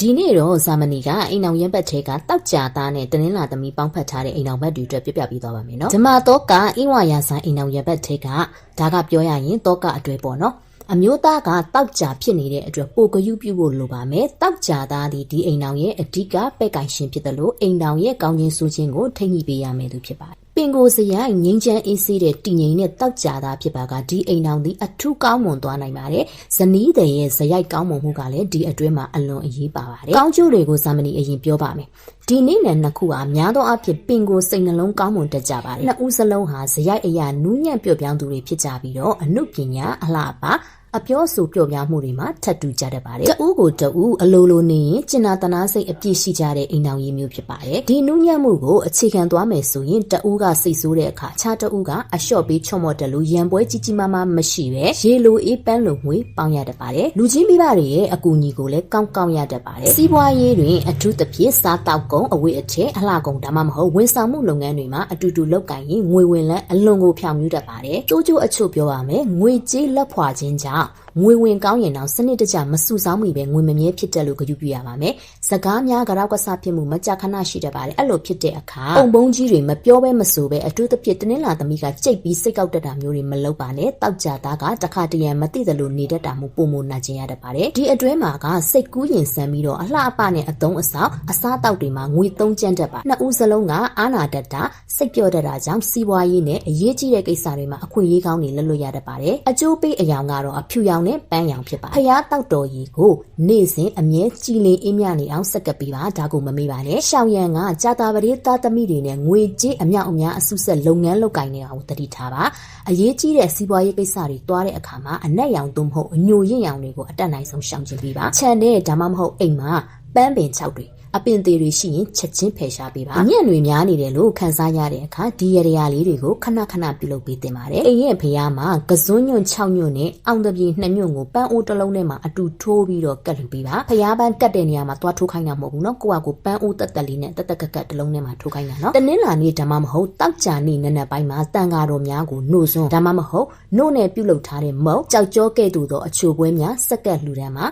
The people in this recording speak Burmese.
ဒီနေ့တော့ဇာမနီကအိမ်အောင်ရက်ဘက်ထဲကတောက်ကြသားနဲ့တင်းလာသမီးပေါင်းဖက်ထားတဲ့အိမ်အောင်ဘက်တွေအတွက်ပြပြပေးသွားပါမယ်နော်ဒီမှာတော့ကအင်းဝါရဆိုင်အိမ်အောင်ရက်ဘက်ထဲကဒါကပြောရရင်တော့ကအတွေ့ပေါ့နော်အမျိုးသားကတောက်ကြဖြစ်နေတဲ့အတွက်ပိုကယူပြုဖို့လိုပါမယ်တောက်ကြသားဒီအိမ်အောင်ရဲ့အဓိကပဲ့ကင်ရှင်ဖြစ်တယ်လို့အိမ်အောင်ရဲ့ကောင်းခြင်းဆိုခြင်းကိုထိမ့်ညှိပေးရမယ်သူဖြစ်ပါတယ်ပင်ကိုစရိုက်ငင်းချမ်းအေးဆေးတဲ့တည်ငြိမ်တဲ့တောက်ကြတာဖြစ်ပါကဒီအိမ်အောင်ဒီအထူးကောင်းမွန်သွားနိုင်ပါတယ်ဇနီးတဲ့ရဲ့ဇရိုက်ကောင်းမွန်မှုကလည်းဒီအတွင်းမှာအလွန်အရေးပါပါတယ်ကောင်းကျိုးတွေကိုဇာမနီအရင်ပြောပါမယ်ဒီနေ့နဲ့နှစ်ခုဟာများသောအားဖြင့်ပင်ကိုစိတ်နှလုံးကောင်းမွန်တတ်ကြပါတယ်နှစ်ဦးစလုံးဟာဇရိုက်အရာနူးညံ့ပြော့ပြောင်းသူတွေဖြစ်ကြပြီးတော့အနုပညာအလှပအပြောဆိုပြော့ပြောင်းမှုတွေမှာထပ်တူကြတတ်ပါတယ်တဦးကိုတဦးအလိုလိုနေရင်ကျင်နာတနာစိတ်အပြည့်ရှိကြတဲ့အိမ်တော်ကြီးမျိုးဖြစ်ပါတယ်ဒီနူးညံ့မှုကိုအခြေခံသွားမယ်ဆိုရင်တဦးကစိတ်ဆိုးတဲ့အခါအခြားတဦးကအလျှော့ပေးချော့မော့တယ်လို့ရံပွဲကြီးကြီးမားမားမရှိပဲရေလိုအေးပန်းလိုငွေပေါင်းရတတ်ပါတယ်လူကြီးမိဘတွေရဲ့အကူအညီကိုလည်းကောင်းကောင်းရတတ်ပါတယ်စီးပွားရေးတွင်အထူးသဖြင့်စားတောက်ကုန်အဝတ်အထည်အလှကုန်ဒါမှမဟုတ်ဝန်ဆောင်မှုလုပ်ငန်းတွေမှာအတူတူလုပ်ကိုင်ရင်ငွေဝင်လန်းအလွန်ကိုဖြောင်မြူးတတ်ပါတယ်ကျိုးကျိုးအချို့ပြောပါမယ်ငွေကြေးလက်ဖွာခြင်းကြောင့်ငွေဝင်ကောင်းရင်တော့စနစ်တကျမစုဆောင်းမိပဲငွေမမြဲဖြစ်တယ်လို့ကြွပြရပါမယ်။စကားများကြောက်ကစားဖြစ်မှုမကြခဏရှိတတ်ပါတယ်။အဲ့လိုဖြစ်တဲ့အခါပုံကြီးတွေမပြောဘဲမဆိုပဲအထူးသဖြင့်တင်းလာသမီးကကြိတ်ပြီးစိတ်ကောက်တတ်တာမျိုးတွေမလုပ်ပါနဲ့။တောက်ကြသားကတခါတရံမသိသလိုနေတတ်တာမှုပုံမနာကျင်ရတတ်ပါတယ်။ဒီအတွင်းမှာကစိတ်ကူးရင်ဆန်ပြီးတော့အလှအပနဲ့အသုံးအဆောင်အစားတောက်တွေမှာငွေသုံးကျန်းတတ်ပါ။နှစ်ဦးစလုံးကအာနာတတ်တာစိတ်ပြောတတ်တာကြောင့်စီးပွားရေးနဲ့အရေးကြီးတဲ့ကိစ္စတွေမှာအခွင့်အရေးကောင်းတွေလွတ်လွတ်ရတတ်ပါတယ်။အကျိုးပေးအယောင်ကတော့အဖြူရောင်နဲ့ပန်းရောင်ဖြစ်ပါဖျားတောက်တော်ကြီးကိုနေ့စဉ်အမြဲကြည်လင်အေးမြနေအောင်စက်ကပ်ပေးပါဒါကိုမမေ့ပါနဲ့ရှောင်းရံကကြာတာပရိသားသမီးတွေနဲ့ငွေကြေးအမြောက်အများအစုဆက်လုပ်ငန်းလုပ်ကိုင်နေတာကိုတတိထားပါအရေးကြီးတဲ့စီးပွားရေးကိစ္စတွေတွားတဲ့အခါမှာအနက်ရောင်သို့မဟုတ်အညိုရင့်ရောင်တွေကိုအတက်နိုင်ဆုံးရှောင်ကျဉ်ပေးပါခြံတဲ့ဒါမှမဟုတ်အိမ်မှာပန်းပင်ချောက်တွေအပင်သေးတွေရှိရင်ချက်ချင်းဖယ်ရှားပေးပါအညံ့တွေများနေတယ်လို့ခန်းစားရတဲ့အခါဒီရရာလေးတွေကိုခဏခဏပြုလုပ်ပေးတင်ပါတယ်အိမ်ရဲ့ဖျားမှာကစွန်းညွန့်6ညွန့်နဲ့အောင်တပြေ2ညွန့်ကိုပန်းအိုးတစ်လုံးထဲမှာအတူထိုးပြီးတော့ကတ်လူပေးပါဖျားပန်းကတ်တဲ့နေရာမှာသွားထိုးခိုင်းတာမဟုတ်ဘူးနော်ကိုကကိုပန်းအိုးတက်တက်လေးနဲ့တက်တက်ကတ်တစ်လုံးထဲမှာထိုးခိုင်းတာနော်တနင်္လာနေ့ဒါမှမဟုတ်တောက်ကြနေ့နက်နက်ပိုင်းမှာတန်ဃာတော်များကိုနှုတ်စွန်းဒါမှမဟုတ်နှုတ်နဲ့ပြုလုပ်ထားတဲ့မုံကြောက်ကြောကဲ့သို့သောအချိုပွဲများစက်ကတ်လှူဒန်းမှာ